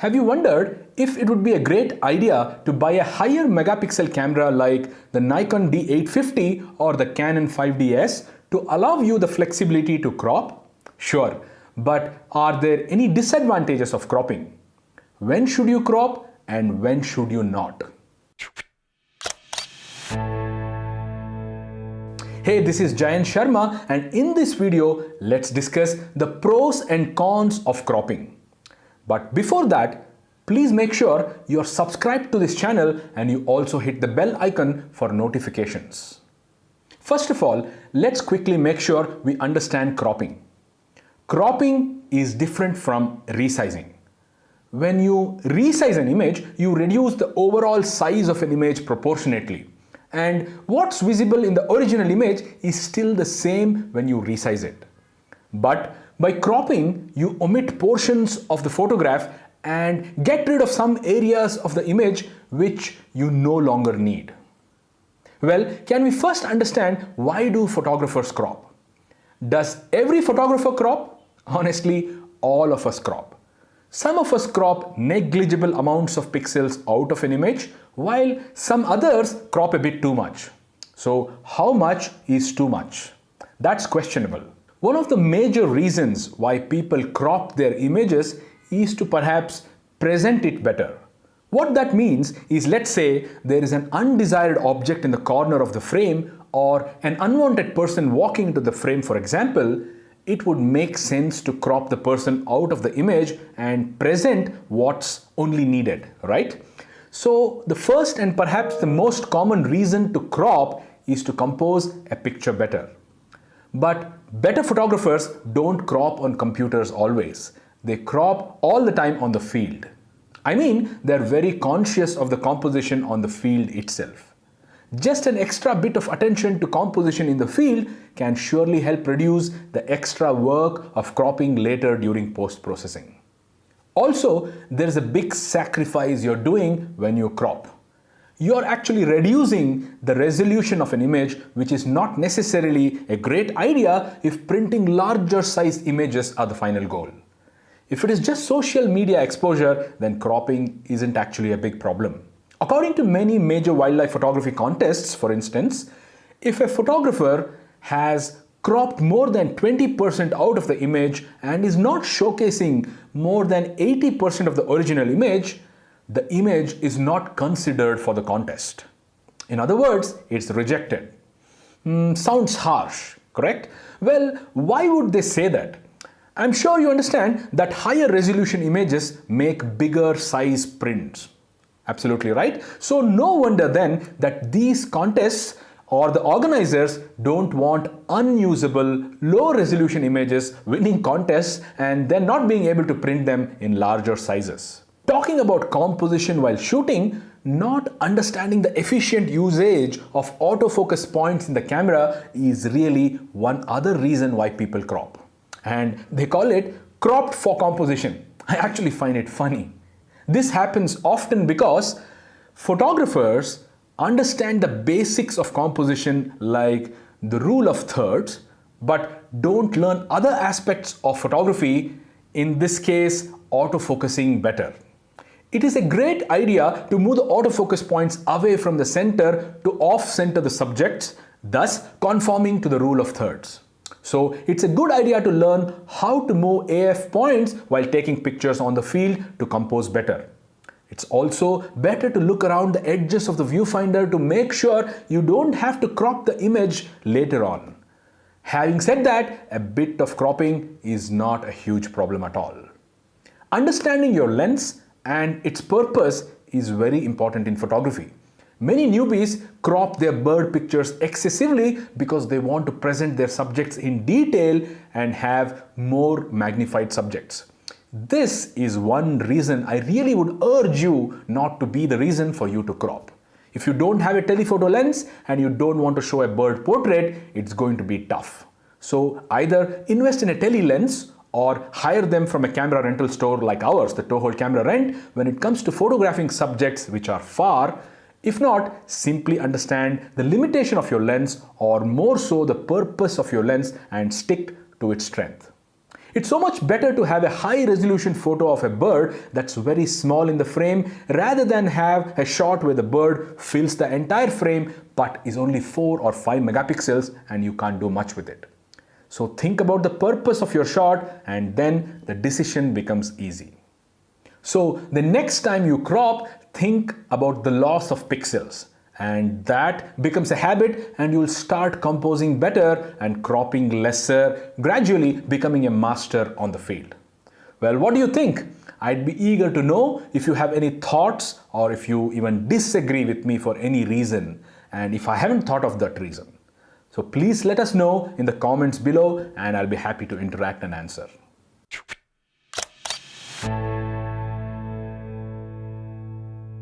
Have you wondered if it would be a great idea to buy a higher megapixel camera like the Nikon D850 or the Canon 5DS to allow you the flexibility to crop? Sure, but are there any disadvantages of cropping? When should you crop and when should you not? Hey, this is Jayant Sharma, and in this video, let's discuss the pros and cons of cropping. But before that, please make sure you're subscribed to this channel and you also hit the bell icon for notifications. First of all, let's quickly make sure we understand cropping. Cropping is different from resizing. When you resize an image, you reduce the overall size of an image proportionately. And what's visible in the original image is still the same when you resize it. But by cropping, you omit portions of the photograph and get rid of some areas of the image which you no longer need. Well, can we first understand why do photographers crop? Does every photographer crop? Honestly, all of us crop. Some of us crop negligible amounts of pixels out of an image, while some others crop a bit too much. So how much is too much? That's questionable. One of the major reasons why people crop their images is to perhaps present it better. What that means is, let's say there is an undesired object in the corner of the frame or an unwanted person walking into the frame, for example, it would make sense to crop the person out of the image and present what's only needed, right? So the first and perhaps the most common reason to crop is to compose a picture better. But better photographers don't crop on computers always. They crop all the time on the field. I mean, they're very conscious of the composition on the field itself. Just an extra bit of attention to composition in the field can surely help reduce the extra work of cropping later during post-processing. Also, there is a big sacrifice you're doing when you crop. You're actually reducing the resolution of an image, which is not necessarily a great idea if printing larger size images are the final goal. If it is just social media exposure, then cropping isn't actually a big problem. According to many major wildlife photography contests, for instance, if a photographer has cropped more than 20% out of the image and is not showcasing more than 80% of the original image, the image is not considered for the contest. In other words, it's rejected. Sounds harsh, correct? Well, why would they say that? I'm sure you understand that higher resolution images make bigger size prints. Absolutely right. So no wonder then that these contests or the organizers don't want unusable, low resolution images winning contests and then not being able to print them in larger sizes. Talking about composition while shooting, not understanding the efficient usage of autofocus points in the camera is really one other reason why people crop. And they call it cropped for composition. I actually find it funny. This happens often because photographers understand the basics of composition like the rule of thirds, but don't learn other aspects of photography, in this case, autofocusing better. It is a great idea to move the autofocus points away from the center to off-center the subjects, thus conforming to the rule of thirds. So it's a good idea to learn how to move AF points while taking pictures on the field to compose better. It's also better to look around the edges of the viewfinder to make sure you don't have to crop the image later on. Having said that, a bit of cropping is not a huge problem at all. Understanding your lens and its purpose is very important in photography. Many newbies crop their bird pictures excessively because they want to present their subjects in detail and have more magnified subjects. This is one reason I really would urge you not to be the reason for you to crop. If you don't have a telephoto lens and you don't want to show a bird portrait, it's going to be tough. So either invest in a tele lens or hire them from a camera rental store like ours, the Toehold Camera Rent, when it comes to photographing subjects which are far. If not, simply understand the limitation of your lens or more so the purpose of your lens and stick to its strength. It's so much better to have a high resolution photo of a bird that's very small in the frame rather than have a shot where the bird fills the entire frame but is only 4 or 5 megapixels and you can't do much with it. So think about the purpose of your shot and then the decision becomes easy. So the next time you crop, think about the loss of pixels. And that becomes a habit and you'll start composing better and cropping lesser, gradually becoming a master on the field. Well, what do you think? I'd be eager to know if you have any thoughts or if you even disagree with me for any reason and if I haven't thought of that reason. So please let us know in the comments below and I'll be happy to interact and answer.